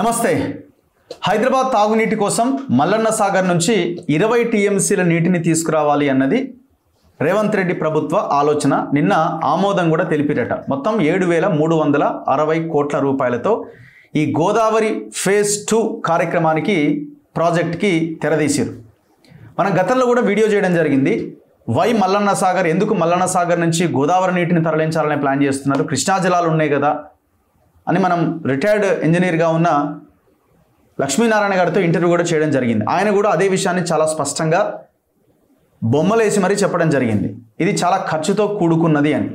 నమస్తే. హైదరాబాద్ తాగునీటి కోసం మల్లన్న సాగర్ నుంచి 20 టీఎంసీల నీటిని తీసుకురావాలి అన్నది రేవంత్ రెడ్డి ప్రభుత్వ ఆలోచన. నిన్న ఆమోదం కూడా తెలిపిరట. మొత్తం 7,360 కోట్ల రూపాయలతో ఈ గోదావరి ఫేజ్ 2 కార్యక్రమానికి ప్రాజెక్ట్కి తెరదీశారు. మనం గతంలో కూడా వీడియో చేయడం జరిగింది. వై మల్లన్న సాగర్, ఎందుకు మల్లన్న సాగర్ నుంచి గోదావరి నీటిని తరలించాలనే ప్లాన్ చేస్తున్నారు, కృష్ణా జలాలు ఉన్నాయి కదా అని మనం రిటైర్డ్ ఇంజనీర్గా ఉన్న లక్ష్మీనారాయణ గారితో ఇంటర్వ్యూ కూడా చేయడం జరిగింది. ఆయన కూడా అదే విషయాన్ని చాలా స్పష్టంగా బొమ్మలేసి మరీ చెప్పడం జరిగింది. ఇది చాలా ఖర్చుతో కూడుకున్నది అని.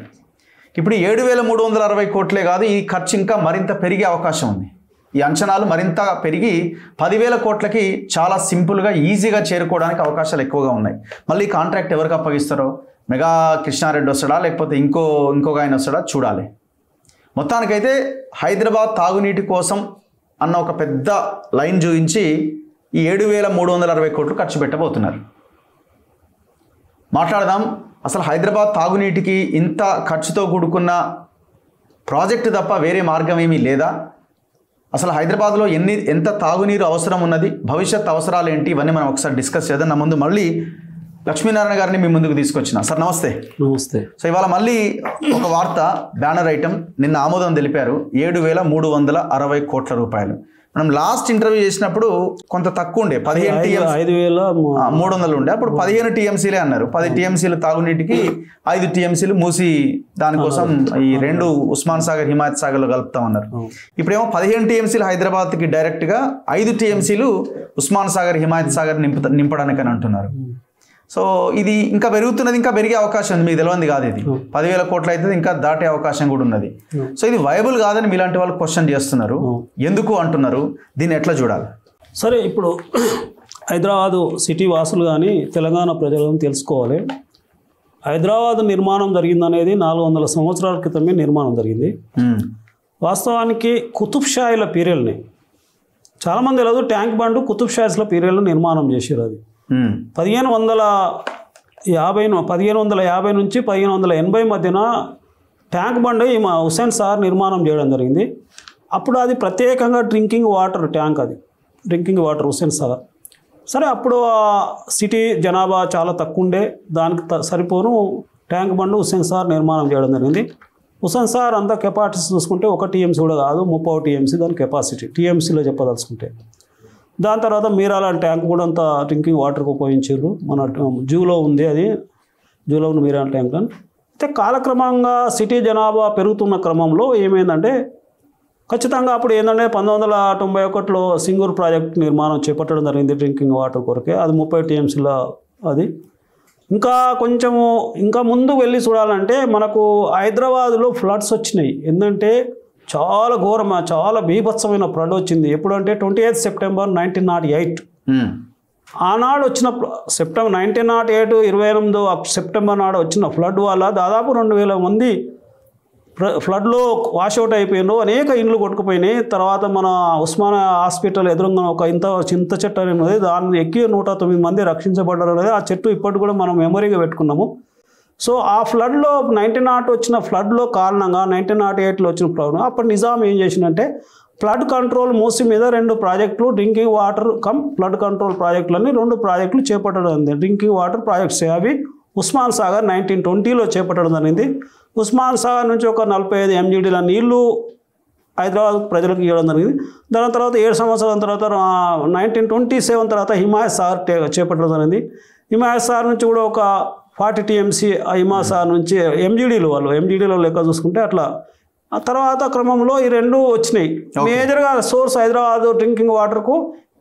ఇప్పుడు 7,360 కోట్లే కాదు, ఈ ఖర్చు ఇంకా మరింత పెరిగే అవకాశం ఉంది. ఈ అంచనాలు మరింత పెరిగి 10,000 కోట్లకి చాలా సింపుల్గా ఈజీగా చేరుకోవడానికి అవకాశాలు ఎక్కువగా ఉన్నాయి. మళ్ళీ కాంట్రాక్ట్ ఎవరికి అప్పగిస్తారో, మెగా కృష్ణారెడ్డి వస్తాడా లేకపోతే ఇంకొక ఆయన వస్తాడా చూడాలి. మొత్తానికైతే హైదరాబాద్ తాగునీటి కోసం అన్న ఒక పెద్ద లైన్ చూపించి ఈ 7,360 కోట్లు ఖర్చు పెట్టబోతున్నారు. మాట్లాడదాం. అసలు హైదరాబాద్ తాగునీటికి ఇంత ఖర్చుతో కూడుకున్న ప్రాజెక్టు తప్ప వేరే మార్గం ఏమీ లేదా? అసలు హైదరాబాద్లో ఎంత తాగునీరు అవసరం ఉన్నది, భవిష్యత్ అవసరాలు ఏంటి, ఇవన్నీ మనం ఒకసారి డిస్కస్ చేద్దాం. నా ముందు మళ్ళీ లక్ష్మీనారాయణ గారిని మీ ముందుకు తీసుకొచ్చిన. సార్ నమస్తే. నమస్తే. సో ఇవాళ మళ్ళీ ఒక వార్త, బ్యానర్ ఐటమ్, నిన్న ఆమోదం తెలిపారు. 7,360 కోట్ల రూపాయలు. మనం లాస్ట్ ఇంటర్వ్యూ చేసినప్పుడు కొంత తక్కువ ఉండే, 5,300 ఉండే. అప్పుడు 15 టీఎంసీలే అన్నారు. 10 టీఎంసీలు తాగునీటికి, 5 టీఎంసీలు మూసి దానికోసం ఈ 2 ఉస్మాన్ సాగర్ హిమాయత్ సాగర్లో కలుపుతామన్నారు. ఇప్పుడేమో 15 టీఎంసీలు హైదరాబాద్కి డైరెక్ట్గా, 5 టీఎంసీలు ఉస్మాన్ సాగర్ హిమాయత్ సాగర్ నింపడానికి అని అంటున్నారు. సో ఇది ఇంకా పెరుగుతున్నది, ఇంకా పెరిగే అవకాశం ఉంది. మీకు తెలియంది కాదు, ఇది 10,000 కోట్లు అయితే ఇంకా దాటే అవకాశం కూడా ఉన్నది. సో ఇది వైబుల్ కాదని మీలాంటి వాళ్ళు క్వశ్చన్ చేస్తున్నారు. ఎందుకు అంటున్నారు, దీన్ని ఎట్లా చూడాలి? సరే, ఇప్పుడు హైదరాబాదు సిటీ వాసులు కానీ తెలంగాణ ప్రజలను తెలుసుకోవాలి. హైదరాబాద్ నిర్మాణం జరిగిందనేది 400 సంవత్సరాల క్రితమే నిర్మాణం జరిగింది. వాస్తవానికి కుతుబ్ షాయిల పీరియడ్ని చాలామంది తెలియదు. ట్యాంక్ బండ్ కుతుబ్ షాయిల పీరియడ్లో నిర్మాణం చేశారు. అది 1550 నుంచి 1580 మధ్యన ట్యాంక్ బండ్ మా హుస్సేన్ సాగర్ నిర్మాణం చేయడం జరిగింది. అప్పుడు అది ప్రత్యేకంగా డ్రింకింగ్ వాటర్ ట్యాంక్, అది డ్రింకింగ్ వాటర్ హుస్సేన్ సాగర్. సరే, అప్పుడు సిటీ జనాభా చాలా తక్కువ ఉండే, దానికి సరిపోను ట్యాంక్ బండ్ హుస్సేన్ సాగర్ నిర్మాణం చేయడం జరిగింది. హుస్సేన్ సాగర్ అంతా కెపాసిటీ చూసుకుంటే 1 టీఎంసీ కూడా కాదు, 30 టీఎంసీ దాని కెపాసిటీ, టీఎంసీలో చెప్పదలుచుకుంటే. దాని తర్వాత మీరాల ట్యాంక్ కూడా అంత డ్రింకింగ్ వాటర్కి ఉపయోగించారు. మన జూలో ఉంది, అది జూలో ఉన్న మీరాల ట్యాంక్. అయితే కాలక్రమంగా సిటీ జనాభా పెరుగుతున్న క్రమంలో ఏమైందంటే, ఖచ్చితంగా అప్పుడు ఏంటంటే 1991లో సింగూరు ప్రాజెక్ట్ నిర్మాణం చేపట్టడం జరిగింది డ్రింకింగ్ వాటర్ కొరకే. అది 30 టీఎంసీల. అది ఇంకా ముందు వెళ్ళి చూడాలంటే మనకు హైదరాబాద్లో ఫ్లడ్స్ వచ్చినాయి. ఏంటంటే చాలా ఘోరం, చాలా బీభత్సమైన ఫ్లడ్ వచ్చింది. ఎప్పుడంటే 28 సెప్టెంబర్ 1908 ఆనాడు వచ్చిన సెప్టెంబర్ 1908 28 సెప్టెంబర్ నాడు వచ్చిన ఫ్లడ్ వల్ల దాదాపు 2,000 మంది ఫ్లడ్లో వాషౌట్ అయిపోయినారు. అనేక ఇండ్లు కొట్టుకుపోయినాయి. తర్వాత మన ఉస్మాన్ హాస్పిటల్ ఎదురుగా ఒక చింత చెట్టు అనేది ఉన్నది, దాన్ని ఎక్కి 109 మంది రక్షించబడ్డారు అనేది. ఆ చెట్టు ఇప్పటికి కూడా మనం మెమరీగా పెట్టుకున్నాము. సో ఆ ఫ్లడ్లో 1908 వచ్చిన ఫ్లడ్లో కారణంగా 1908లో వచ్చిన ఫ్లడ్ అప్పుడు నిజాం ఏం చేసిందంటే, ఫ్లడ్ కంట్రోల్ మూసి మీద 2 ప్రాజెక్టులు, డ్రింకింగ్ వాటర్ ఫ్లడ్ కంట్రోల్ ప్రాజెక్టులని 2 ప్రాజెక్టులు చేపట్టడం జరిగింది. డ్రింకింగ్ వాటర్ ప్రాజెక్ట్స్ అవి ఉస్మాన్ సాగర్ 1920లో చేపట్టడం జరిగింది. ఉస్మాన్ సాగర్ నుంచి ఒక 45 MGDల నీళ్లు హైదరాబాద్ ప్రజలకు ఇవ్వడం జరిగింది. దాని తర్వాత 7 సంవత్సరాల తర్వాత 1927 తర్వాత హిమాయత్ సాగర్ చేపట్టడం జరిగింది. హిమాయత్ సాగర్ నుంచి కూడా ఒక 40 టీఎంసీ హిమాయత్ సాగర్ నుంచి ఎంజీడీలో లెక్క చూసుకుంటే అట్లా. ఆ తర్వాత క్రమంలో ఈ 2 వచ్చినాయి. మేజర్గా సోర్స్ హైదరాబాద్ డ్రింకింగ్ వాటర్కు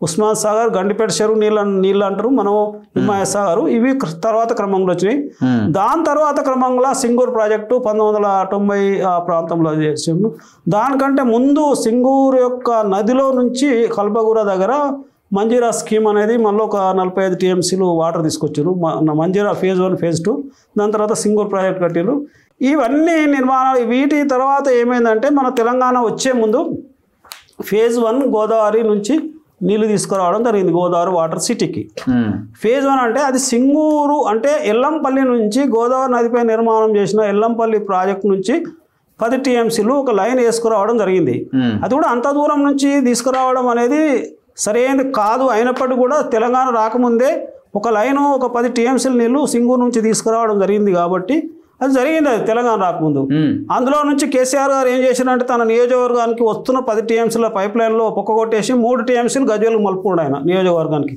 ఉస్మాన్ సాగర్, గండిపేట చెరువు నీళ్ళు అంటారు, మనం హిమాయత్ సాగర్, ఇవి తర్వాత క్రమంలో వచ్చినాయి. దాని తర్వాత క్రమంలో సింగూరు ప్రాజెక్టు 1990 ఆ ప్రాంతంలో చేసాము. దానికంటే ముందు సింగూరు యొక్క నదిలో నుంచి కల్పగూర దగ్గర మంజీరా స్కీమ్ అనేది మళ్ళీ ఒక 45 టీఎంసీలు వాటర్ తీసుకొచ్చారు. మంజీరా ఫేజ్ 1 ఫేజ్ 2, దాని తర్వాత సింగూరు ప్రాజెక్ట్ కట్టారు. ఇవన్నీ నిర్మాణాలు. వీటి తర్వాత ఏమైందంటే, మన తెలంగాణ వచ్చే ముందు ఫేజ్ 1 గోదావరి నుంచి నీళ్లు తీసుకురావడం జరిగింది, గోదావరి వాటర్ సిటీకి. ఫేజ్ 1 అంటే అది సింగూరు అంటే ఎల్లంపల్లి నుంచి గోదావరి నదిపై నిర్మాణం చేసిన ఎల్లంపల్లి ప్రాజెక్ట్ నుంచి 10 టీఎంసీలు ఒక లైన్ వేసుకురావడం జరిగింది. అది కూడా అంత దూరం నుంచి తీసుకురావడం అనేది సరైనది కాదు. అయినప్పటికీ కూడా తెలంగాణ రాకముందే ఒక లైను ఒక 10 టీఎంసీల నీళ్లు సింగూరు నుంచి తీసుకురావడం జరిగింది కాబట్టి అది జరిగింది. అది తెలంగాణ రాకముందు అందులో నుంచి కేసీఆర్ గారు ఏం చేశారంటే తన నియోజకవర్గానికి వస్తున్న 10 టీఎంసీల పైప్ లైన్లో పొక్కగొట్టేసి 3 టీఎంసీలు గజ్వేలు మలుపుకోండి ఆయన నియోజకవర్గానికి.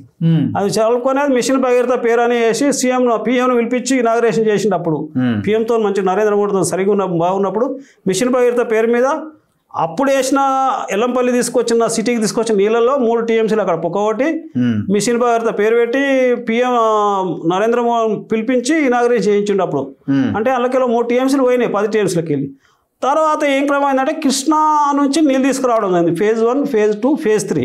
అది చదువుకొని అది మిషన్ భగీరథ పేరు అని వేసి పిఎంను పిలిపించి ఇనాగ్రేషన్ చేసినప్పుడు పిఎంతో మంచి నరేంద్ర మోడీతో సరిగా బాగున్నప్పుడు మిషన్ భగీరథ పేరు మీద అప్పుడు వేసిన ఎల్లంపల్లి తీసుకొచ్చిన సిటీకి తీసుకొచ్చిన నీళ్ళల్లో 3 టీఎంసీలు అక్కడ పొక్కగొట్టి మిషన్ భగీరథ పేరు పెట్టి పిఎం నరేంద్ర మోడీ పిలిపించి ఇనాగ్రేషన్ చేయించిండు అప్పుడు. అంటే అందులో 3 టీఎంసీలు పోయినాయి 10 టీఎంసీలకి వెళ్ళి. తర్వాత ఏం క్రమం అయిందంటే కృష్ణా నుంచి నీళ్ళు తీసుకురావడం అయింది. Phase 1, phase 2, phase 3.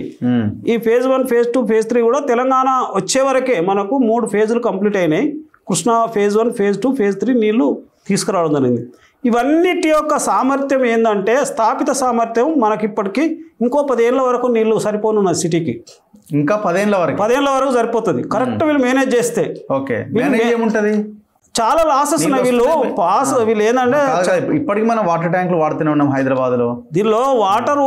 ఈ ఫేజ్ 1, ఫేజ్ 2, ఫేజ్ 3 కూడా తెలంగాణ వచ్చే వరకే మనకు 3 ఫేజులు కంప్లీట్ అయినాయి. కృష్ణా ఫేజ్ 1, ఫేజ్ 2, ఫేజ్ 3 నీళ్లు తీసుకురావడం జరిగింది. ఇవన్నిటి యొక్క సామర్థ్యం ఏంటంటే స్థాపిత సామర్థ్యం మనకి ఇప్పటికీ ఇంకో 10 ఏళ్ళ వరకు నీళ్లు సరిపోనున్నది సిటీకి. ఇంకా 10 ఏళ్ళ వరకు సరిపోతుంది కరెక్ట్ వీళ్ళు మేనేజ్ చేస్తే. ఓకే, మేనేజ్ ఏముంటుంది? చాలా లాసెస్ ఉన్నాయి వీళ్ళు ఏంటంటే ఇప్పటికి మనం వాటర్ ట్యాంకులు వాడుతూనే ఉన్నాం హైదరాబాద్లో. దీనిలో వాటర్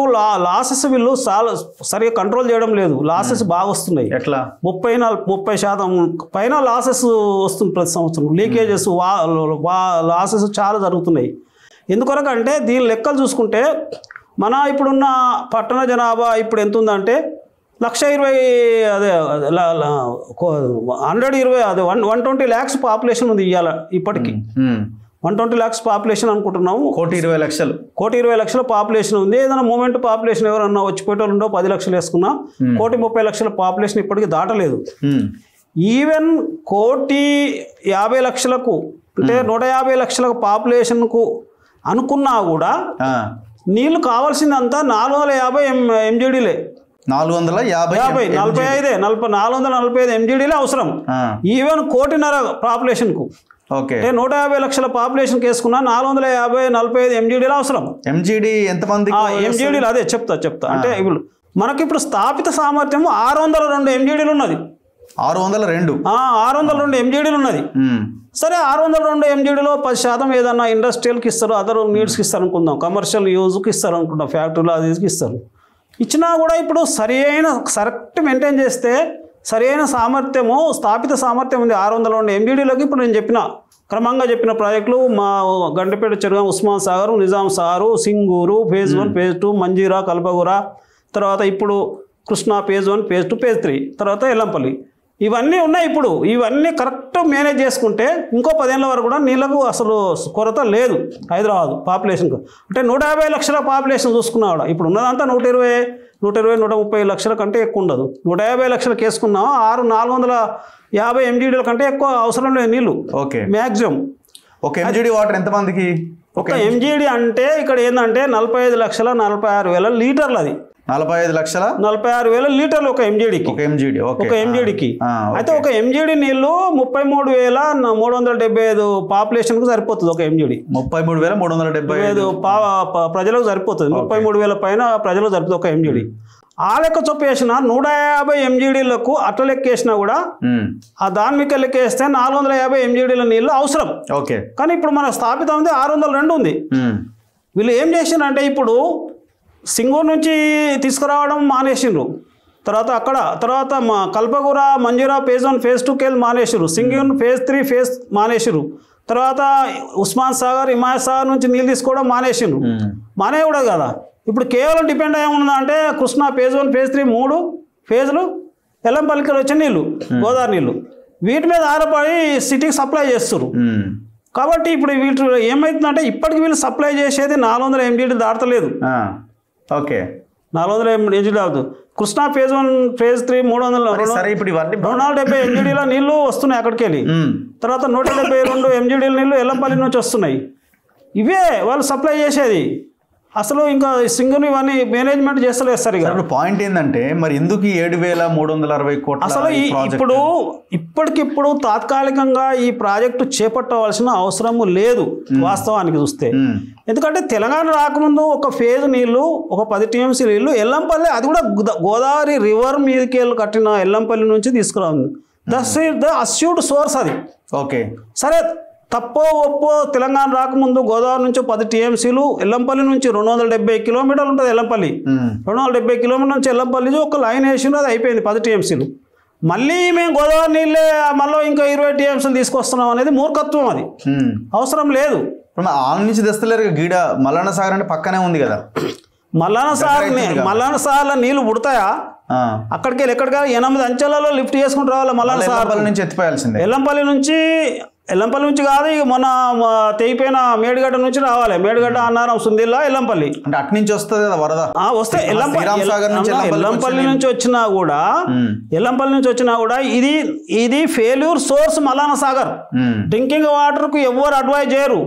లాసెస్ వీళ్ళు చాలా సరిగా కంట్రోల్ చేయడం లేదు. లాసెస్ బాగా వస్తున్నాయి. ఎట్లా 30% పైన లాసెస్ వస్తుంది ప్రతి సంవత్సరం. లీకేజెస్ లాసెస్ చాలా జరుగుతున్నాయి. ఎందుకొరకంటే దీని లెక్కలు చూసుకుంటే మన ఇప్పుడున్న పట్టణ జనాభా ఇప్పుడు ఎంత ఉందంటే 120 అదే 120 అదే 120 lakhs పాపులేషన్ ఉంది ఇవాళ ఇప్పటికి. 120 lakhs పాపులేషన్ అనుకుంటున్నాము. 1,20,00,000 పాపులేషన్ ఉంది. ఏదైనా మూమెంట్ పాపులేషన్ ఎవరన్నా వచ్చిపోయేటోళ్ళు ఉండో 10 లక్షలు వేసుకున్నా 1,30,00,000 పాపులేషన్ ఇప్పటికి దాటలేదు. ఈవెన్ 1,50,00,000 అంటే 150 లక్షల పాపులేషన్కు అనుకున్నా కూడా నీళ్ళు కావాల్సిందంతా 450 MGDలే. 445 MGDలే అవసరం. ఈవెన్ 1,50,00,000 పాపులేషన్కు. ఓకే, 150 లక్షల పాపులేషన్కి వేసుకున్నా 445 MGDలు అవసరం. ఎంజీడీ ఎంతమంది? ఎంజీడీలు అదే చెప్తా అంటే ఇప్పుడు మనకిప్పుడు స్థాపిత సామర్థ్యం 602 MGDలు ఉన్నది. 602 MGDలు ఉన్నది. సరే 602 MGDలో 10% ఏదన్నా ఇండస్ట్రియల్కి ఇస్తారు, అదర్ నీడ్స్కి ఇస్తారు అనుకుందాం, కమర్షియల్ యూజ్కి ఇస్తారు అనుకుంటాం, ఫ్యాక్టరీలో అదికి ఇస్తారు. ఇచ్చినా కూడా ఇప్పుడు కరెక్ట్ మెయింటైన్ చేస్తే సరైన సామర్థ్యము స్థాపిత సామర్థ్యం ఉంది 602 MGDలకి. ఇప్పుడు నేను క్రమంగా చెప్పిన ప్రాజెక్టులు మా గండిపేట చెరువు, ఉస్మాన్ సాగర్, నిజాం సాగర్, సింగూరు ఫేజ్ 1, ఫేజ్ 2, మంజీరా, కల్పగూర, తర్వాత ఇప్పుడు కృష్ణా ఫేజ్ 1, ఫేజ్ 2, ఫేజ్ 3, తర్వాత ఎల్లంపల్లి, ఇవన్నీ ఉన్నాయి. ఇప్పుడు ఇవన్నీ కరెక్ట్ మేనేజ్ చేసుకుంటే ఇంకో 10 ఏళ్ళ వరకు కూడా నీళ్లకు అసలు కొరత లేదు హైదరాబాద్ పాపులేషన్కు. అంటే 150 లక్షల పాపులేషన్ చూసుకున్నాడు. ఇప్పుడు ఉన్నదంతా 120-130 లక్షల కంటే ఎక్కువ ఉండదు. 150 లక్షలకు వేసుకున్నాం 450 MGDల కంటే ఎక్కువ అవసరం లేదు నీళ్ళు. ఓకే, మ్యాక్సిమం ఒక ఎంజీడీ వాటర్ ఎంతమందికి? ఒక ఎంజీడీ అంటే ఇక్కడ ఏంటంటే 45,46,000 లీటర్లు. అది 45,46,000 లీటర్లు ఒక ఎంజీడీకి. అయితే ఒక ఎంజీడీ నీళ్లు 33,375 పాపులేషన్కు సరిపోతుంది. ఒక ఎంజీడీ 33,375 ప్రజలకు సరిపోతుంది. 33,000 పైన ప్రజలకు సరిపోతుంది ఒక ఎంజీడీ. ఆ లెక్క చొప్పు వేసిన 150 MGDలకు అట్ల లెక్కేసినా కూడా ఆ దాని మీకు లెక్కేస్తే 450 MGDల నీళ్ళు అవసరం. ఓకే, కానీ ఇప్పుడు మన స్థాపితం ఉంది 602 ఉంది. వీళ్ళు ఏం చేసిండ్రంటే ఇప్పుడు సింగూరు నుంచి తీసుకురావడం మానేసిండ్రు. తర్వాత మా కల్పగూర, మంజీరా ఫేజ్ 1, ఫేజ్ 2 కేలు మానేసిరు. సింగూరు ఫేజ్ 3, ఫేజ్ మానేసిరు. తర్వాత ఉస్మాన్ సాగర్, హిమాయత్ సాగర్ నుంచి నీళ్ళు తీసుకోవడం మానేసిండ్రు. మానేయకూడదు కదా. ఇప్పుడు కేవలం డిపెండ్ అయ్యి ఉన్నదంటే కృష్ణా ఫేజ్ 1, ఫేజ్ 3 3 ఫేజ్లు, ఎల్లంపల్లికి వచ్చే నీళ్ళు, గోదావరి నీళ్ళు, వీటి మీద ఆధారపడి సిటీకి సప్లై చేస్తారు. కాబట్టి ఇప్పుడు వీటి ఏమవుతుందంటే ఇప్పటికి వీళ్ళు సప్లై చేసేది 400 MGD దాటలేదు. ఓకే, 400 MGD అవుతుంది. కృష్ణా ఫేజ్ 1, ఫేజ్ 3 270 MGDల నీళ్లు వస్తున్నాయి అక్కడికి వెళ్ళి. తర్వాత 172 MGDల నీళ్లు ఎల్లంపల్లి నుంచి వస్తున్నాయి. ఇవే వాళ్ళు సప్లై చేసేది. అసలు ఇంకా సింగర్ ఇవన్నీ మేనేజ్మెంట్ చేస్తలేదు సరిగా. పాయింట్ ఏంటంటే మరి ఎందుకు 7,360 కోట్ల అసలు ఇప్పటికిప్పుడు తాత్కాలికంగా ఈ ప్రాజెక్టు చేపట్టవలసిన అవసరము లేదు వాస్తవానికి చూస్తే. ఎందుకంటే తెలంగాణ రాకముందు ఒక ఫేజ్ నీళ్లు, ఒక 10 TMC నీళ్లు ఎల్లంపల్లి, అది కూడా గోదావరి రివర్ మీదకి కట్టిన ఎల్లంపల్లి నుంచి తీసుకురాఉంది. దట్స్ ద అస్యూర్డ్ సోర్స్ అది. ఓకే, సరే తప్పో ఒప్పో తెలంగాణ రాకముందు గోదావరి నుంచి 10 టీఎంసీలు, ఎల్లంపల్లి నుంచి 270 కిలోమీటర్లు ఉంటుంది ఎల్లంపల్లి. 270 కిలోమీటర్ల నుంచి ఎల్లంపల్లి ఒక లైన్ వేసి అది అయిపోయింది 10 టీఎంసీలు. మళ్ళీ మేము గోదావరి నీళ్ళే మళ్ళీ ఇంకా 20 టీఎంసీలు తీసుకొస్తున్నాం అనేది మూర్ఖత్వం. అది అవసరం లేదు. ఆల నుంచి తెస్తలేరు. గీడ మల్లన్న సాగర్ అంటే పక్కనే ఉంది కదా. మల్లన్న సాగర్లో నీళ్లు పుడతాయా? అక్కడికి వెళ్ళి ఎక్కడికి 8 అంచెలలో లిఫ్ట్ చేసుకుంటూ రావాలి. మల్లన్న సాగర్ నుంచి ఎత్తిపోయాల్సిందే. ఎల్లంపల్లి నుంచి కాదు, ఇక మొన్న తెగిపోయిన మేడిగడ్డ నుంచి రావాలి. మేడిగడ్డ, అన్నారం, సుందిల్లా, ఎల్లంపల్లి అంటే అటు నుంచి వస్తుంది కదా వరద. వస్తే ఎల్లంపల్లి నుంచి వచ్చినా కూడా ఇది failure source Mallanna Sagar. Drinking water కు ఎవరు అడ్వైజ్ చేయరు.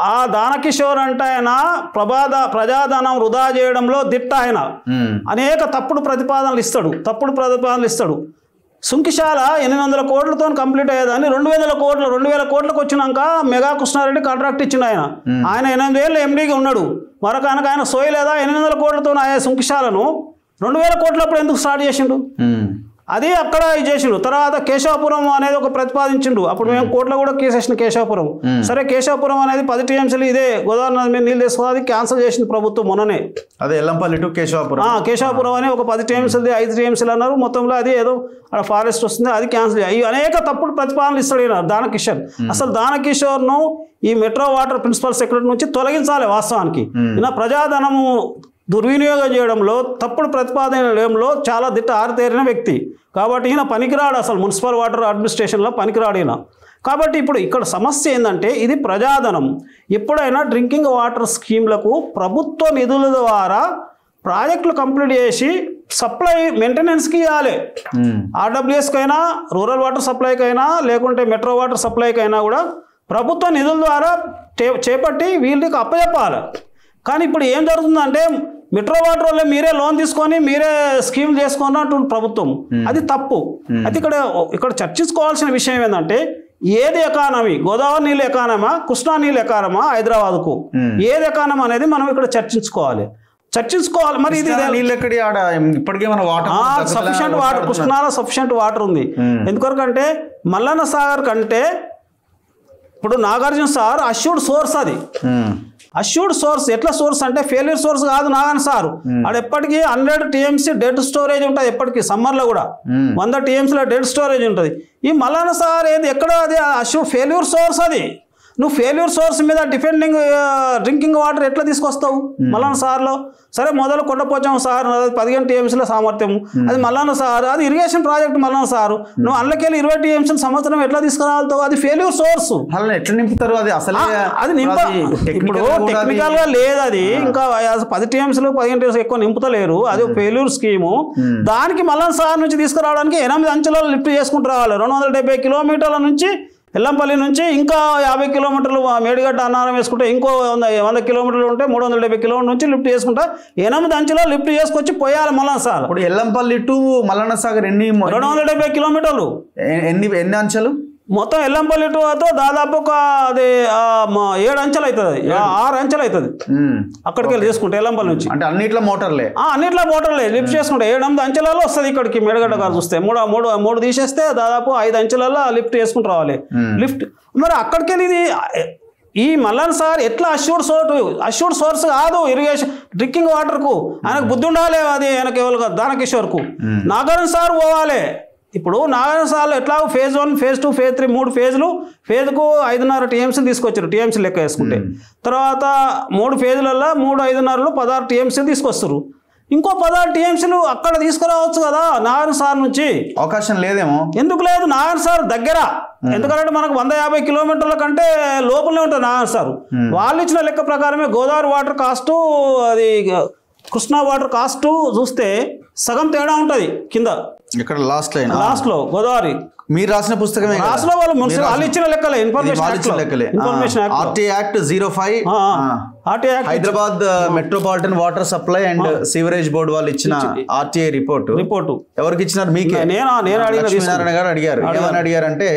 ఆ దానకిషోర్ అంటే ఆయన ప్రజాధనం వృధా చేయడంలో దిట్ట. ఆయన అనేక తప్పుడు ప్రతిపాదనలు ఇస్తాడు. సుంకిశాల 800 కోట్లతో కంప్లీట్ అయ్యేదాన్ని 2000 కోట్లకు వచ్చినాక మెగా కృష్ణారెడ్డి కాంట్రాక్ట్ ఇచ్చిండు. ఆయన 8 ఏళ్ళు ఎండీగా ఉన్నాడు. మరొక ఆయన సోయలేదా 800 కోట్లతో అయ్యే సుంకిశాలను 2000 కోట్లప్పుడు ఎందుకు స్టార్ట్ చేసిండు? అది అక్కడ చేసిండు. తర్వాత కేశవపురం అనేది ఒక ప్రతిపాదించిండు. అప్పుడు మేము కోర్టులో కూడా కేసేసిన కేశవపురం. సరే, కేశవపురం అనేది 10 టీఎంసీలు ఇదే గోదావరి నది మీద నీళ్ళు తీసుకోవాలి, క్యాన్సిల్ చేసింది ప్రభుత్వం మొన్ననే. అదే ఎల్లంపల్లి టు కేశవపురం అని ఒక 10 టీఎంసీలు 5 టీఎంసీలు అన్నారు. మొత్తంలో అది ఏదో అక్కడ ఫారెస్ట్ వస్తుంది, అది క్యాన్సిల్. ఇవి అనేక తప్పుడు ప్రతిపాదనలు ఇస్తాడు దానకిషోర్. అసలు దానకిషోర్ను ఈ మెట్రో వాటర్ ప్రిన్సిపల్ సెక్రటరీ నుంచి తొలగించాలి. వాస్తవానికి ఈయన ప్రజాధనము దుర్వినియోగం చేయడంలో, తప్పుడు ప్రతిపాదనలో చాలా ఆరితేరిన వ్యక్తి. కాబట్టి ఈయన పనికిరాడు. అసలు మున్సిపల్ వాటర్ అడ్మినిస్ట్రేషన్లో పనికిరాడు ఈయన. కాబట్టి ఇప్పుడు ఇక్కడ సమస్య ఏంటంటే ఇది ప్రజాధనం. ఎప్పుడైనా డ్రింకింగ్ వాటర్ స్కీమ్లకు ప్రభుత్వ నిధుల ద్వారా ప్రాజెక్టులు కంప్లీట్ చేసి సప్లై మెయింటెనెన్స్కి ఇవ్వాలి. ఆర్డబ్ల్యూఎస్కైనా, రూరల్ వాటర్ సప్లైకైనా, లేకుంటే మెట్రో వాటర్ సప్లైకైనా కూడా ప్రభుత్వ నిధుల ద్వారా చేపట్టి వీళ్ళకి అప్పచెప్పాలి. కానీ ఇప్పుడు ఏం జరుగుతుందంటే మెట్రో వాటర్ వల్ల మీరే లోన్ తీసుకొని మీరే స్కీమ్ చేసుకొని అంటుంది ప్రభుత్వం. అది తప్పు. అయితే ఇక్కడ చర్చించుకోవాల్సిన విషయం ఏంటంటే ఏది ఎకానమీ, గోదావరి నీళ్ళ ఎకానమా, కృష్ణా నీళ్ళ ఎకానమా, హైదరాబాద్కు ఏది ఎకానమీ అనేది మనం ఇక్కడ చర్చించుకోవాలి. మరి ఇది ఇప్పటికే మన సఫిషియంట్ వాటర్, కృష్ణాలో సఫిషియంట్ వాటర్ ఉంది. ఎందుకంటే మల్లన్న సాగర్ కంటే ఇప్పుడు నాగార్జున సార్ అష్యూర్డ్ సోర్స్. అది అష్యూర్డ్ సోర్స్. ఎట్లా సోర్స్ అంటే ఫెయిల్యూర్ సోర్స్ కాదు నాగార్జున సార్. అది ఎప్పటికీ 100 టీఎంసీ డెడ్ స్టోరేజ్ ఉంటుంది. ఎప్పటికీ సమ్మర్లో కూడా 100 టీఎంసీలో డెడ్ స్టోరేజ్ ఉంటుంది. ఈ మల్లన్న సాగర్ ఏది ఎక్కడ అది ఫెయిల్యూర్ సోర్స్. అది నువ్వు ఫెయిల్యూర్ సోర్స్ మీద డిపెండింగ్ డ్రింకింగ్ వాటర్ ఎట్లా తీసుకొస్తావు మల్లన్న సార్లో? సరే, మొదలు కొండపోచమ్మ సార్ 15 టీఎంసీల సామర్థ్యం, అది మల్లన్న సార్, అది ఇరిగేషన్ ప్రాజెక్ట్ మల్లన్న సార్. నువ్వు అందులోకెళ్ళి 20 టీఎంసీల సంవత్సరం ఎట్లా తీసుకురావాలతావు? అది ఫెయిల్యూర్ సోర్స్. ఎట్లా నింపుతారు? అది అసలు ఇప్పుడు టెక్నికల్ గా లేదు. అది ఇంకా 10 టీఎంసీలు 15 టీఎంసీ ఎక్కువ నింపుతలేరు. అది ఫెయిల్యూర్ స్కీము. దానికి మల్లన్న సార్ నుంచి తీసుకురావడానికి 8 అంచెలలో లిఫ్ట్ చేసుకుంటూ రావాలి. 270 కిలోమీటర్ల నుంచి ఎల్లంపల్లి నుంచి ఇంకా 50 కిలోమీటర్లు మేడిగడ్డ, అన్నారం వేసుకుంటే ఇంకో 100 కిలోమీటర్లు ఉంటే 370 కిలోమీటర్ల నుంచి లిఫ్ట్ చేసుకుంటా 8 అంచెలో లిఫ్ట్ చేసుకొచ్చి పోయాలి మల్లన్న సాగర్. ఇప్పుడు ఎల్లంపల్లి టు మల్లన్న సాగర్ 270 కిలోమీటర్లు. ఎన్ని అంచెలు మొత్తం? ఎల్లంపల్లి టు దాదాపు ఒక 7 అంచెలు అవుతుంది, 6 అంచెలు అవుతుంది. అక్కడికి వెళ్ళి చేసుకుంటే ఎల్లంపల్లి నుంచి అంటే అన్నిట్లో మోటార్లే లిఫ్ట్ చేసుకుంటే 7-8 అంచెలలో వస్తుంది. ఇక్కడికి మేడిగడ్డ గారు చూస్తే 3 తీసేస్తే దాదాపు 5 అంచెలలో లిఫ్ట్ చేసుకుంటూ రావాలి. లిఫ్ట్ మరి అక్కడికి వెళ్ళి ఈ మల్లన్న సార్ ఎట్లా అష్యూర్డ్ సోర్స్ కాదు ఇరిగేషన్ డ్రింకింగ్ వాటర్కు. ఆయనకు బుద్ధి ఉండాలి. అది ఆయనకు ఎవరు దానకిషోర్కు. నాగార్జున సార్ పోవాలి. ఇప్పుడు నాగార్జున సార్లు ఎట్లా ఫేజ్ 1, ఫేజ్ 2, ఫేజ్ 3 3 ఫేజ్లు. ఫేజ్కు 5.5 టీఎంసీలు తీసుకొచ్చారు, టీఎంసీ లెక్క వేసుకుంటే. తర్వాత 3 ఫేజ్లలో 3, 5.5 16 టీఎంసీలు తీసుకొస్తారు. ఇంకో 16 టీఎంసీలు అక్కడ తీసుకురావచ్చు కదా నాగార్జున సార్ నుంచి. అవకాశం లేదేమో. ఎందుకు లేదు? నాగార్జున సార్ దగ్గర. ఎందుకంటే మనకు 150 కిలోమీటర్ల కంటే లోపలనే ఉంటుంది నాగార్జున సార్. వాళ్ళు ఇచ్చిన లెక్క ప్రకారమే గోదావరి వాటర్ కాస్టు, అది కృష్ణా వాటర్ కాస్ట్ చూస్తే సగం తేడా ఉంటుంది కింద. ఇక్కడ లాస్ట్ లో గోదావరి మీరు రాసిన పుస్తకమే. రాసిన వాళ్ళు ఇచ్చిన లెక్కలే. Information RT act 05 Hyderabad metropolitan water supply and sewerage board వాళ్ళు ఇచ్చిన ఆర్టీఐ రిపోర్టు ఎవరికి ఇచ్చినారు? మీకే. లక్ష్మీనారాయణ గారు అడిగారు. ఏమని అడిగారంటే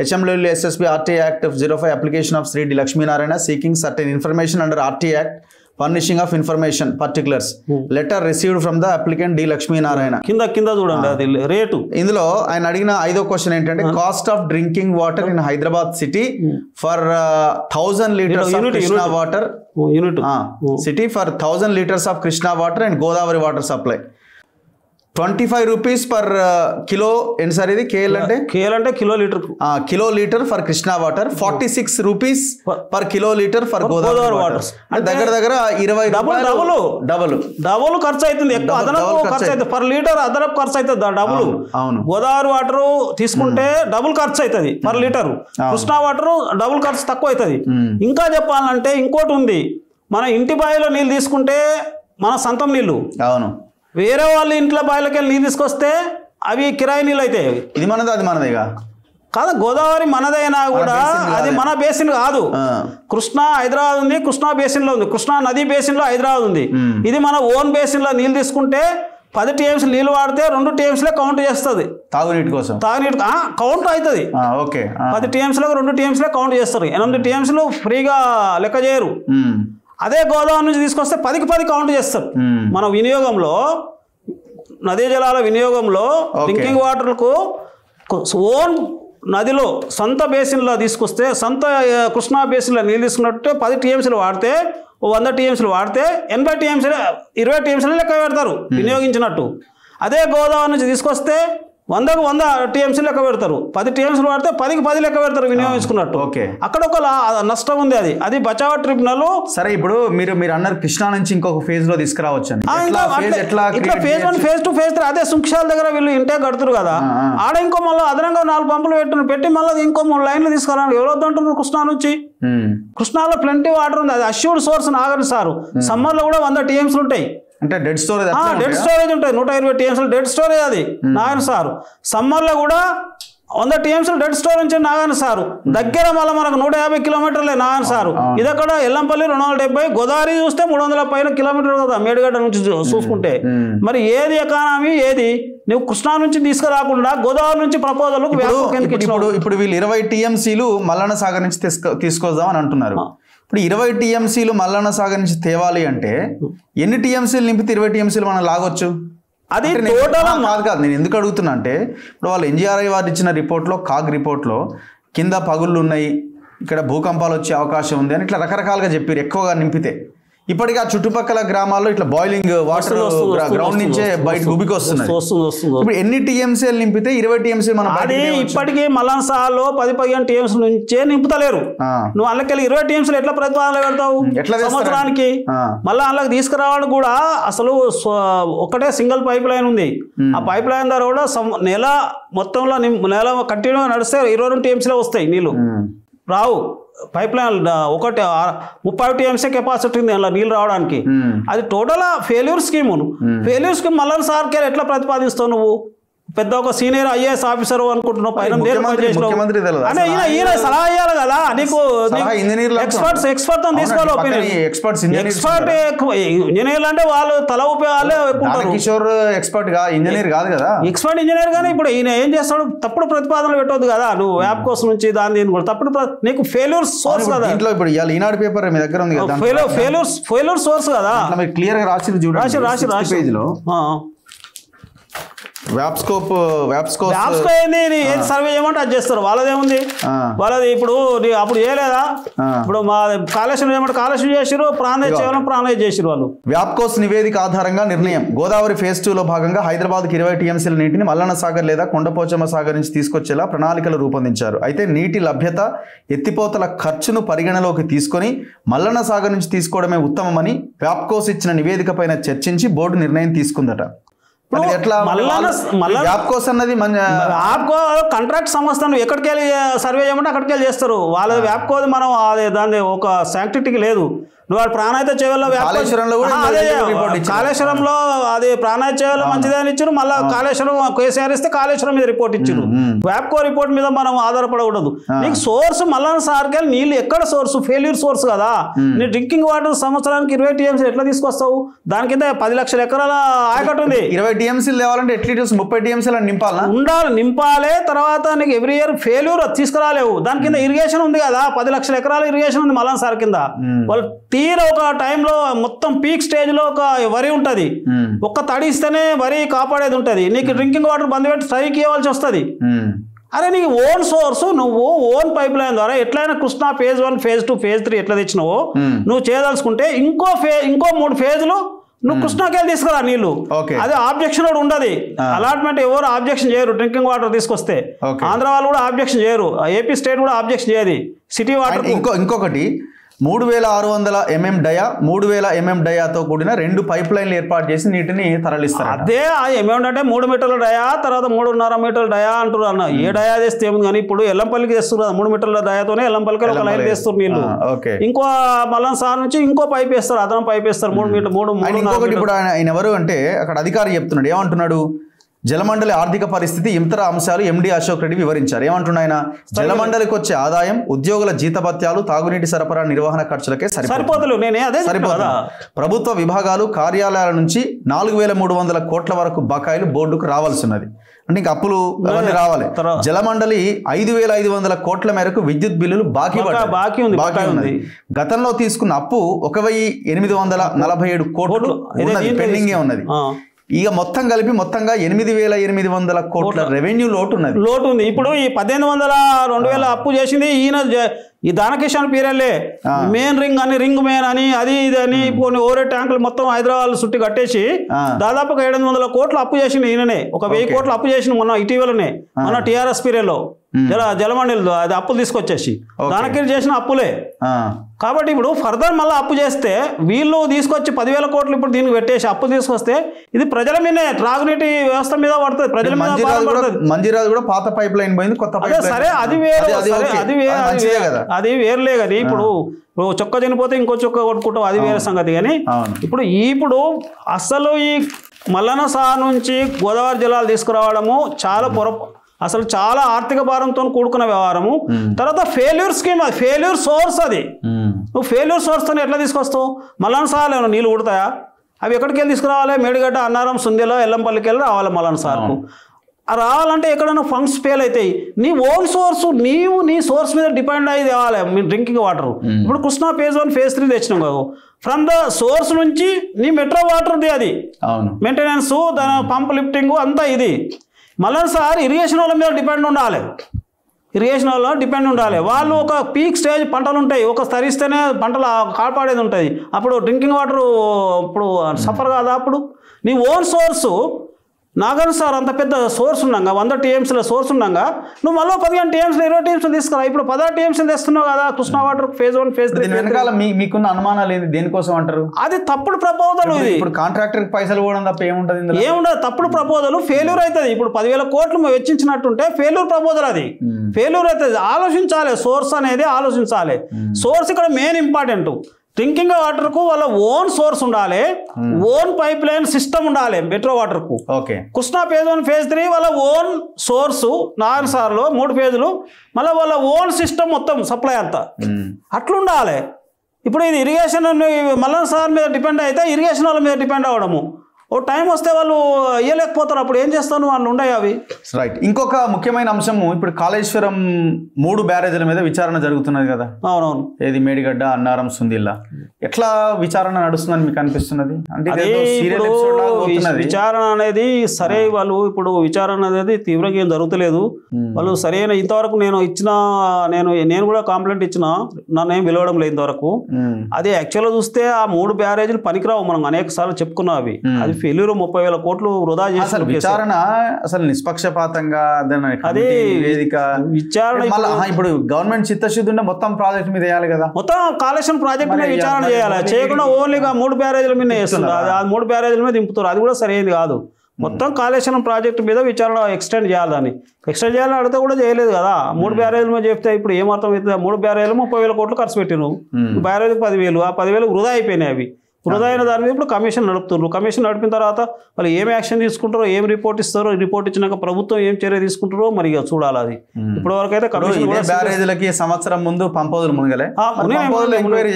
HMW SSB RT act 05 application of Shri D Lakshminarayana seeking certain information under RT act furnishing of information particulars letter received from the applicant D Lakshminarayana. కింద చూడండి అది రేటు. ఇందులో ఆయన అడిగిన 5వ క్వశ్చన్ ఏంటంటే cost of drinking water in Hyderabad city for 1000 liters of Krishna water unit city for 1000 liters of Krishna water and Godavari water supply 25 rupees per kilo. ఏంటి sir ఇది? కేఎల్ అంటే kilo litre, kilo litre for Krishna water, 46 rupees per kilo litre for Godavari water. దగ్గర 20 double ఖర్చు అవుతుంది. ఎక్కువ అదనపు ఖర్చు అవుతుంది పర్ లీటర్, అదనపు ఖర్చు అవుతుంది డబుల్. అవును, గోదావరి వాటర్ తీసుకుంటే డబుల్ ఖర్చు అవుతుంది per litre, Krishna water double ఖర్చు తక్కువ అవుతుంది. ఇంకా చెప్పాలంటే ఇంకోటి ఉంది, మన ఇంటి బావిలో నీళ్ళు తీసుకుంటే మన సొంతం నీళ్ళు, అవును, వేరే వాళ్ళ ఇంట్లో బావిలోకి వెళ్ళి నీళ్ళు తీసుకొస్తే అవి కిరాయి నీళ్ళు అవుతాయి. ఇది మనది, అది మనదేగా కాదు, గోదావరి మనదైనా కూడా అది మన బేసిన్ కాదు. కృష్ణా హైదరాబాద్ ఉంది, కృష్ణా బేసిన్ లో ఉంది, కృష్ణా నది బేసిన్ లో హైదరాబాద్ ఉంది. ఇది మన ఓన్ బేసిన్ లో నీళ్ళు తీసుకుంటే 10 TMs నీళ్ళు వాడితే 2 TMs కౌంట్ చేస్తుంది తాగునీటి కోసం. తాగునీటి కౌంట్ అవుతుంది. 10 TMs 2 TMs కౌంట్ చేస్తారు. 8 TMs ఫ్రీగా లెక్క చేయరు. అదే గోదావరి నుంచి తీసుకొస్తే 10కి 10 కౌంట్ చేస్తారు. మన వినియోగంలో, నదీ జలాల వినియోగంలో డ్రింకింగ్ వాటర్కు ఓన్ నదిలో సొంత బేసిన్లో తీసుకొస్తే, సొంత కృష్ణా బేసిన్లో నీళ్ళు తీసుకున్నట్టే 10 TMs వాడితే, 100 TMs వాడితే 80 TMs 20 TMs లెక్క పెడతారు వినియోగించినట్టు. అదే గోదావరి నుంచి తీసుకొస్తే 100కు 100 TMs లెక్క పెడతారు. 10 TMs వాడితే 10కి 10 లెక్క పెడతారు వినియోగించుకున్నట్టు. అక్కడ ఒక నష్టం ఉంది. అది బచావ్ ట్రిబ్యునల్. సరే, ఇప్పుడు మీరు అన్నారు కృష్ణా నుంచి ఇంకొక ఫేజ్ లో తీసుకురావచ్చు. ఇట్లా ఫేజ్ 1, ఫేజ్ 2, ఫేజ్ 3 అదే సుంక్షాల దగ్గర వీళ్ళు ఇంటే కడుతురు కదా, ఆడ ఇంకో మళ్ళీ అదనంగా 4 పంపులు పెట్టి మళ్ళీ ఇంకో 3 లైన్లు తీసుకురావాలి. ఎవరు వద్దంటున్నారు కృష్ణా నుంచి? కృష్ణాలో ప్lenty వాటర్ ఉంది, అది అష్యూర్డ్ సోర్స్ నాగని సారు. సమ్మర్ లో కూడా 100 TMs ఉంటాయి. అంటే డెడ్ స్టోరేజ్ ఉంటాయి. 120 TMs డెడ్ స్టోరేజ్ అది నాగని సారు. సమ్మర్ లో కూడా 100 TMs డెడ్ స్టోరేజ్ నుంచి నాగని సారు. దగ్గర మళ్ళీ మనకు 150 కిలోమీటర్లే నాగని సారు. ఇది అక్కడ ఎల్లంపల్లి 270, గోదావరి చూస్తే 300 పైన కిలోమీటర్లు కదా మేడిగడ్డ నుంచి చూసుకుంటే. మరి ఏది ఎకానమీ, ఏది నువ్వు కృష్ణా నుంచి తీసుకురాకుండా గోదావరి నుంచి ప్రపోజల్. ఇప్పుడు వీళ్ళు 20 TMCలు మల్లన్న సాగర్ నుంచి తీసుకొద్దాం అని అంటున్నారు. ఇప్పుడు 20 TMCలు మల్లన్న సాగర్ నుంచి తేవాలి అంటే ఎన్ని TMCలు నింపితే 20 TMCలు మనం లాగొచ్చు? అది కాదు. నేను ఎందుకు అడుగుతున్నా అంటే, ఇప్పుడు వాళ్ళు NGRI వారు ఇచ్చిన రిపోర్ట్లో, కాగ్ రిపోర్ట్లో కింద పగుళ్ళు ఉన్నాయి, ఇక్కడ భూకంపాలు వచ్చే అవకాశం ఉంది అని ఇట్లా రకరకాలుగా చెప్పారు. ఎక్కువగా నింపితే ఇప్పటికీ ఆ చుట్టుపక్కల గ్రామాల్లో ఇట్లా బాయిలింగ్ వాటర్ గ్రౌండ్ నుంచే బయటకు ఉబికి వస్తున్నాయి. ఇప్పుడు ఎన్ని TMCలు నింపితే 20 TMC మనం? అది ఇప్పటికీ మల్లన్న సాగర్లో 10-15 TMs నుంచే నింపుతలేరు. నువ్వు అందుకెళ్ళి 20 TMCలు ఎట్లా ప్రతిపాదనలు పెడతావు సంవత్సరానికి? మళ్ళీ అందులోకి తీసుకురావడానికి కూడా అసలు ఒకటే సింగిల్ పైప్ లైన్ ఉంది. ఆ పైప్ లైన్ ద్వారా కూడా నెల మొత్తంలో నెల కంటిన్యూగా నడిస్తే 22 TMCలే వస్తాయి నీళ్ళు, రావు. పైప్ లైన్ ఒకటి 30 TMC కెపాసిటీ ఉంది అందులో నీళ్ళు రావడానికి. అది total failure scheme. Failure scheme Mallanna సాగర్కి ఎట్లా ప్రతిపాదిస్తావు నువ్వు? పెద్ద ఒక సీనియర్ IAS ఆఫీసర్ అనుకుంటున్నావు, పైన ఈయన సలహా ఇవ్వాలి కదా నీకు. ఎక్స్పర్ట్ తీసుకోవాలి ఒపీనియన్. ఎక్స్పర్ట్ ఇంజనీర్లు అంటే వాళ్ళు తల ఊపే వాళ్ళే ఎక్కుంటారు. కిషోర్ ఎక్స్పర్ట్ ఇంజనీర్ కాదు కదా. ఎక్స్పర్ట్ ఇంజనీర్ కానీ ఇప్పుడు ఈయన ఏం చేస్తాడు? తప్పుడు ప్రతిపాదనలు పెట్టవద్దు కదా నువ్వు. యాప్ కోసం నుంచి దీని కూడా తప్పుడు నీకు ఫెయిల్యూర్ సోర్స్ కదా. ఇప్పుడు ఈనాడు పేపర్ మీ దగ్గర ఉంది కదా, ఫెయిల్యూర్ సోర్స్ కదా. క్లియర్ గా రాసి చూడండి రాసి పేజ్ లో. సర్వే చేయమంటే అది చేస్తారు. వాళ్ళదేముంది, వాళ్ళది ఇప్పుడు అప్పుడు చేయలేదా? ఇప్పుడు మా కాళేశ్వరం చేయమంటే కాళేశ్వరం చేసిరు, ప్రాణాయ చేయాలని ప్రాణాయ చేసిరు వాళ్ళు. వ్యాప్కోస్ నివేదిక ఆధారంగా నిర్ణయం. గోదావరి ఫేజ్ 2లో భాగంగా హైదరాబాద్కి 20 TMCల నీటిని మల్లన్న సాగర్ లేదా కొండపోచమ్మ సాగర్ నుంచి తీసుకొచ్చేలా ప్రణాళికలు రూపొందించారు. అయితే నీటి లభ్యత, ఎత్తిపోతల ఖర్చును పరిగణలోకి తీసుకొని మల్లన్న సాగర్ నుంచి తీసుకోవడమే ఉత్తమమని వ్యాప్కోస్ ఇచ్చిన నివేదిక పైన చర్చించి బోర్డు నిర్ణయం తీసుకుందట. కాంట్రాక్ట్ సంస్థ ఎక్కడికి వెళ్ళి సర్వే చేయమంటే అక్కడికి వెళ్ళి చేస్తారు. వాళ్ళ వ్యాప్కోది మనం అదే దాన్ని ఒక శాంక్టిటీకి లేదు. నువ్వు వాడు ప్రాణాయిత చేవల్లో కాళేశ్వరంలో అది ప్రాణాయిత చేవల్లో మంచిదే అని ఇచ్చారు. మళ్ళీ కాళేశ్వరం కేసీఆర్ ఇస్తే కాళేశ్వరం మీద రిపోర్ట్ ఇచ్చారు. వ్యాప్కో రిపోర్ట్ మీద మనం ఆధారపడకూడదు. నీకు సోర్స్ మల్లన్న సాగర్కి నీళ్ళు ఎక్కడ సోర్స్? ఫెయిల్యూర్ సోర్స్ కదా. నీ డ్రింకింగ్ వాటర్ సంవత్సరానికి 20 TMC ఎట్లా తీసుకొస్తావు? దాని కింద 10 లక్షల ఎకరాల ఆయకట్టు ఉంది. 20 TMC లేవాలంటే అట్లీస్ట్ 30 TMC నింపాలి. తర్వాత నీకు ఎవ్రీ ఇయర్ ఫెయిల్యూర్ తీసుకురాలేవు. దాని కింద ఇరిగేషన్ ఉంది కదా, 10 లక్షల ఎకరాల ఇరిగేషన్ ఉంది మల్లన్న సాగర్ కింద. వాళ్ళు తీర ఒక టైంలో మొత్తం పీక్ స్టేజ్లో ఒక వరి ఉంటుంది, ఒక్క తడి ఇస్తేనే వరి కాపాడేది ఉంటుంది, నీకు డ్రింకింగ్ వాటర్ బంద్ పెట్టి స్ట్రైక్ ఇవ్వాల్సి వస్తుంది. అరే నీకు ఓన్ సోర్స్, నువ్వు ఓన్ పైప్ లైన్ ద్వారా ఎట్లయినా కృష్ణా ఫేజ్ 1 ఫేజ్ 2 ఫేజ్ 3 ఎట్లా తెచ్చినావో నువ్వు చేయదలుచుకుంటే ఇంకో 3 ఫేజ్లు నువ్వు కృష్ణాకెళ్ళి తీసుకురా నీళ్లు. అదే ఆబ్జెక్షన్ కూడా ఉండదు. అలాట్మెంట్ ఎవరు ఆబ్జెక్షన్ చేయరు. డ్రింకింగ్ వాటర్ తీసుకొస్తే ఆంధ్ర వాళ్ళు కూడా ఆబ్జెక్షన్ చేయరు, ఏపీ స్టేట్ కూడా ఆబ్జెక్షన్ చేయదు. సిటీ వాటర్ ఇంకొకటి 3600 mm డయా 3000 mm డయాతో కూడిన 2 పైప్ లైన్లు ఏర్పాటు చేసి నీటిని తరలిస్తారు. అదే ఎంఎం అంటే 3 మీటర్ల డయా, తర్వాత 3.5 మీటర్ల డయా అంటారు అన్న. ఏ డయా తెస్తే ఏముంది కానీ ఇప్పుడు ఎల్లంపల్లికి తెస్తున్నారు 3 మీటర్ల డయాతోనే ఎల్లంపల్లికి ఒక లైన్ తెస్తారు నీళ్ళు. ఇంకో మల్లన్ సార్ నుంచి ఇంకో పైప్ వేస్తారు, అదనం పైప్ వేస్తారు 3 మీటర్ 3. ఇంకొకటి ఇప్పుడు ఆయన ఎవరు అంటే అక్కడ అధికారి చెప్తున్నాడు, ఏమంటున్నాడు, జలమండలి ఆర్థిక పరిస్థితి ఇతర అంశాలు ఎండి అశోక్ రెడ్డి వివరించారు. ఏమంటున్నా ఆయన, జలమండలికి వచ్చే ఆదాయం ఉద్యోగుల జీతభత్యాలు తాగునీటి సరఫరా నిర్వహణ ఖర్చులకే సరిపోతుంది. ప్రభుత్వ విభాగాలు కార్యాలయాల నుంచి 4300 కోట్ల వరకు బకాయిలు బోర్డుకు రావాల్సి ఉన్నది. అంటే ఇంకా అప్పులు అవన్నీ రావాలి. జలమండలి 5500 కోట్ల మేరకు విద్యుత్ బిల్లులు బాకీ ఉంది. గతంలో తీసుకున్న అప్పు 1847 కోట్లు పెండింగే ఉన్నది. ఇక మొత్తం కలిపి మొత్తంగా 8800 కోట్ల రెవెన్యూ లోటు ఉంది. ఇప్పుడు ఈ 1800-2000 అప్పు చేసింది ఈయన ఈ దానకిషన్ పీరియడ్లే. మెయిన్ రింగ్ అని రింగ్ మెయిన్ అని అది ఇది అని కొన్ని ఓవర్ ట్యాంకులు మొత్తం హైదరాబాద్ చుట్టి కట్టేసి దాదాపుగా 700 కోట్లు అప్పు చేసింది ఈయననే. ఒక 1000 కోట్లు అప్పు చేసింది మొన్న ఇటీవలనే, మన టీఆర్ఎస్ పీరియడ్ లో జలమండలిలో అది అప్పులు తీసుకొచ్చేసి దానకిరి చేసిన అప్పులే. కాబట్టి ఇప్పుడు ఫర్దర్ మళ్ళీ అప్పు చేస్తే వీళ్ళు తీసుకొచ్చి 10,000 కోట్లు ఇప్పుడు దీనికి పెట్టేసి అప్పు తీసుకొస్తే ఇది ప్రజల మీదే, త్రాగునీటి వ్యవస్థ మీద పడుతుంది, ప్రజల మీద పడుతుంది. మంజీరాజు కూడా పాత పైప్ లైన్ పోయింది, కొత్త పైప్ లైన్. సరే అది వేరులే కానీ ఇప్పుడు చొక్క చనిపోతే ఇంకో చొక్క కొట్టుకుంటాం, అది వేరే సంగతి. కానీ ఇప్పుడు అసలు ఈ మల్లన సార్ నుంచి గోదావరి జలాలు తీసుకురావడము అసలు చాలా ఆర్థిక భారంతో కూడుకున్న వ్యవహారము. తర్వాత ఫెయిల్యూర్ స్కీమ్, అది ఫెయిల్యూర్ సోర్స్. అది నువ్వు ఫెయిల్యూర్ సోర్స్తో ఎట్లా తీసుకొస్తావు? మల్లన సార్లు ఏమైనా నీళ్ళు ఉడతాయా? అవి ఎక్కడికి వెళ్ళి తీసుకురావాలి? మేడిగడ్డ, అన్నారం, సుందెల, ఎల్లంపల్లికి వెళ్ళి రావాలి మల్లన సార్కు. రావాలంటే ఎక్కడైనా ఫండ్స్ ఫెయిల్ అవుతాయి. నీ ఓన్ సోర్స్, నీవు నీ సోర్స్ మీద డిపెండ్ అయ్యి తేవాలి మీ డ్రింకింగ్ వాటర్. ఇప్పుడు కృష్ణా ఫేజ్ 1 ఫేజ్ 3 తెచ్చినాం కదా, ఫ్రమ్ ద సోర్స్ నుంచి నీ మెట్రో వాటర్ది అది మెయింటెనెన్స్, దాని పంప్ లిఫ్టింగ్ అంతా ఇది. మళ్ళీ సార్ ఇరిగేషన్ వాళ్ళ మీద డిపెండ్ ఉండాలి. వాళ్ళు ఒక పీక్ స్టేజ్ పంటలు ఉంటాయి, ఒక స్తరిస్తేనే పంటలు కాపాడేది ఉంటుంది. అప్పుడు డ్రింకింగ్ వాటర్ ఇప్పుడు సఫర్ కాదా? అప్పుడు నీ ఓన్ సోర్సు నాగన్ సార్ అంత పెద్ద సోర్స్ ఉండగా 100 TMCల సోర్స్ ఉండగా నువ్వు మళ్ళీ 15 TMCలు 20 TMCలు తీసుకురా. ఇప్పుడు 16 TMCలు తెస్తున్నావు కదా కృష్ణా వాటర్ ఫేజ్ 1 ఫేజ్ 3. వెనకాల మీకున్న అనుమానాలు ఏంది? దేనికోసం అంటారు? అది తప్పుడు ప్రపోజల్. ఇది ఇప్పుడు కాంట్రాక్టర్ పైసలు కూడా తప్ప ఏముంటది? ఏముండదు, తప్పుడు ప్రపోజల్, ఫెయిల్యూర్ అవుతుంది. ఇప్పుడు 10,000 కోట్లు వెచ్చించినట్టుంటే ఫెయిల్యూర్ ప్రపోజల్, అది ఫెయిల్యూర్ అవుతుంది. ఆలోచించాలి, సోర్స్ అనేది ఆలోచించాలి. సోర్స్ ఇక్కడ మెయిన్ ఇంపార్టెంట్. డ్రింకింగ్ వాటర్కు వాళ్ళ ఓన్ సోర్స్ ఉండాలి, ఓన్ పైప్ లైన్ సిస్టమ్ ఉండాలి మెట్రో వాటర్కు. కృష్ణా ఫేజ్ 1 ఫేజ్ 3 వాళ్ళ ఓన్ సోర్సు 4 సార్లు 3 ఫేజులు, మళ్ళీ వాళ్ళ ఓన్ సిస్టమ్ మొత్తం సప్లై అంతా అట్లుండాలి. ఇప్పుడు ఇది ఇరిగేషన్ మల్లన సార్ మీద డిపెండ్ అయితే ఇరిగేషన్ వాళ్ళ మీద డిపెండ్ అవ్వడము. ఓ టైం వస్తే వాళ్ళు ఇవ్వలేకపోతారు, అప్పుడు ఏం చేస్తాను? వాళ్ళు ఉండవు అవి. రైట్. ఇంకొక ముఖ్యమైన అంశము, ఇప్పుడు కాళేశ్వరం 3 బ్యారేజీల మీద విచారణ జరుగుతున్నది కదా. అవునవును. ఏది మేడిగడ్డ, అన్నారం, సుందిల్లా, ఎట్లా విచారణ నడుస్తుందని మీకు అనిపిస్తున్నది? అంటే విచారణ అనేది సరే, వాళ్ళు ఇప్పుడు విచారణ అనేది తీవ్రంగా ఏం జరుగుతలేదు. వాళ్ళు సరైన ఇంతవరకు నేను కూడా కంప్లైంట్ ఇచ్చిన, నన్ను ఏం పిలవడం లేదు ఇంతవరకు. అది యాక్చువల్గా చూస్తే ఆ 3 బ్యారేజీలు పనికిరావు, మనం అనేక సార్లు చెప్పుకున్నాం. అది ఫెయిల్యూర్ 30,000 కోట్లు వృధా చేశారు. విచారణ అసలు నిష్పక్షపాతంగా విచారణ. ఇప్పుడు గవర్నమెంట్ చిత్తశుద్ధి ఉంటే మొత్తం ప్రాజెక్ట్ మీద వేయాలి కదా, మొత్తం కాళేశ్వరం ప్రాజెక్ట్ మీద విచారణ చేయాలి. చేయకుండా ఓన్లీగా 3 బ్యారేజీల మీద వేస్తుంది. ఆ 3 బ్యారేజీల మీద దింపుతారు, అది కూడా సరైనది కాదు. మొత్తం కాళేశ్వరం ప్రాజెక్టు మీద విచారణ ఎక్స్టెండ్ చేయాలి. దాన్ని ఎక్స్టెండ్ చేయాలని అడిగితే కూడా చేయలేదు కదా. 3 బ్యారేజీల మీద చెప్తే ఇప్పుడు ఏమర్థం అవుతుంది? 3 బ్యారేజీలు 30,000 కోట్లు ఖర్చు పెట్టిను, బ్యారేజీకి 10,000, ఆ 10,000 వృధా అయిపోయినాయి. అవి వృధా అయిన దాని మీద ఇప్పుడు కమిషన్ నడుపుతున్నారు. కమిషన్ నడిపిన తర్వాత వాళ్ళు ఏం యాక్షన్ తీసుకుంటారో, ఏం రిపోర్ట్ ఇస్తారో, రిపోర్ట్ ఇచ్చినాక ప్రభుత్వం ఏం చర్య తీసుకుంటారో మరి చూడాలి. అది ఇప్పటి వరకు అయితే బ్యారేజీలకి సంవత్సరం ముందు పంపౌదులు మునగలే, పంపౌదులు ఎంక్వైరీ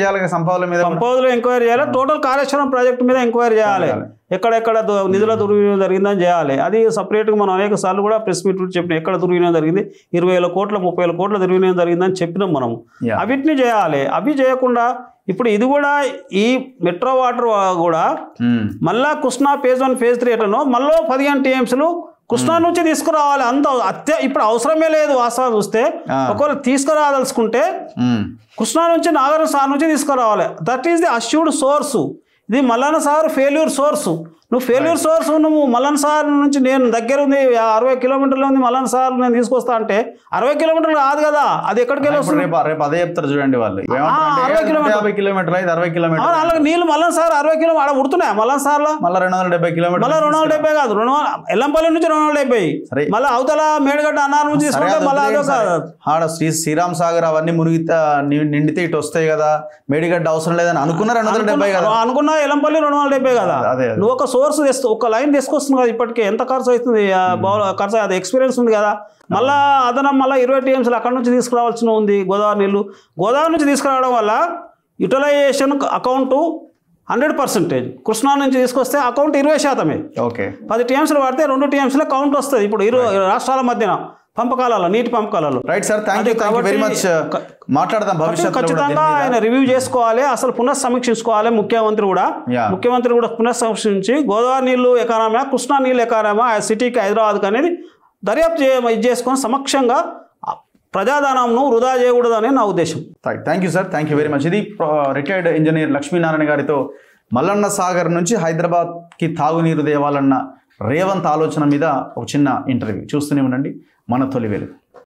చేయాలి. టోటల్ కాళేశ్వరం ప్రాజెక్టు మీద ఎంక్వైరీ చేయాలి, ఎక్కడెక్కడ నిధుల దుర్వినియోగం జరిగిందని చేయాలి. అది సపరేట్గా మనం అనేక సార్లు కూడా ప్రెస్ మీట్ చెప్పినాం. ఎక్కడ దుర్వినియోగం జరిగింది, 20,000 కోట్ల 30,000 కోట్ల దుర్వినియోగం జరిగిందని చెప్పినాం మనం. అవిటిని చేయాలి. అవి చేయకుండా ఇప్పుడు ఇది కూడా ఈ మెట్రో వాటర్ కూడా మళ్ళా కృష్ణా ఫేజ్ 1 ఫేజ్ 3 ఎట్లనో మళ్ళీ 15 టీఎంసీలు కృష్ణా నుంచి తీసుకురావాలి. అంత ఇప్పుడు అవసరమే లేదు. వాస్తవం చూస్తే ఒకవేళ తీసుకురాదలుచుకుంటే కృష్ణా నుంచి నాగార్జున సాగర్ నుంచి తీసుకురావాలి. That is the assured source. ఇది మల్లన్న సాగర్ ఫెయిల్యూర్ సోర్స్. నువ్వు ఫెయిల్యూర్ సోర్స్ నువ్వు మల్లన్న సాగర్ నుంచి నేను దగ్గర ఉంది 60 కిలోమీటర్లు ఉంది మల్లన్న సాగర్ నేను తీసుకొస్తా అంటే 60 కిలోమీటర్లు కాదు కదా, అది ఎక్కడికి వెళ్ళి వస్తుంది? రేపు అదే చెప్తారు చూడండి వాళ్ళు. 60 కిలోమీటర్లు 60 కిలోమీటర్లు అలాగే నీళ్ళు మల్లన్న సాగర్ 60 కిలోమీటర్ ఆడ ఉడుతున్నాయి. మల్లన్న సాగర్లో మళ్ళీ 270 కిలోమీటర్లు, మళ్ళీ 270 కాదు, ఎల్లంపల్లి నుంచి 270, మళ్ళీ అవతల మేడిగడ్డ అన్నారు నుంచి తీసుకుంటే మళ్ళీ అదో కాదు. ఆడ శ్రీరామ్ సాగర్ అవన్నీ మునిగితే నిండితే ఇటు వస్తాయి కదా, మేడిగడ్డ అవసరం లేదని అనుకున్నా 270 కదా, అనుకున్నా ఎల్లంపల్లి 270 కదా. నువ్వు ఒక సోర్స్ తెస్తూ ఒక లైన్ తీసుకొస్తుంది కదా, ఇప్పటికే ఎంత ఖర్చు అవుతుంది, ఖర్చు అది ఎక్స్పీరియన్స్ ఉంది కదా. మళ్ళీ అదనం మళ్ళీ 20 టీఎంసీలు అక్కడ నుంచి తీసుకురావాల్సిన ఉంది. గోదావరి నీళ్ళు గోదావరి నుంచి తీసుకురావడం వల్ల యూటిలైజేషన్ అకౌంట్ 100%, కృష్ణా నుంచి తీసుకొస్తే అకౌంట్ 20%. ఓకే, 10 టీఎంసీలు వాడితే 2 టీఎంసీలో కౌంట్ వస్తుంది. ఇప్పుడు 20 రాష్ట్రాల మధ్యన పంపకాలలో, నీటి పంపకాలలో. Right sir, thank you very much. మాట్లాడదాం భవిష్యత్తులో ఖచ్చితంగా ఆయన రివ్యూ చేసుకోవాలి, అసలు పునఃసమీక్షించుకోవాలి. ముఖ్యమంత్రి కూడా పునఃసమీక్షించి గోదావరి నీళ్లు ఎకానమా, కృష్ణా నీళ్ళు ఎకానమా, ఆ సిటీకి హైదరాబాద్కి అనేది దర్యాప్తు ఇది చేసుకొని సమక్షంగా ప్రజాధనంను వృధా చేయకూడదని నా ఉద్దేశం. Thank you sir, thank you very much. ఇది రిటైర్డ్ ఇంజనీర్ లక్ష్మీనారాయణ గారితో మల్లన్న సాగర్ నుంచి హైదరాబాద్కి తాగునీరు తేవాలన్న రేవంత్ ఆలోచన మీద ఒక చిన్న ఇంటర్వ్యూ చూస్తూనే ఉండండి మన తొలి వెలుగు.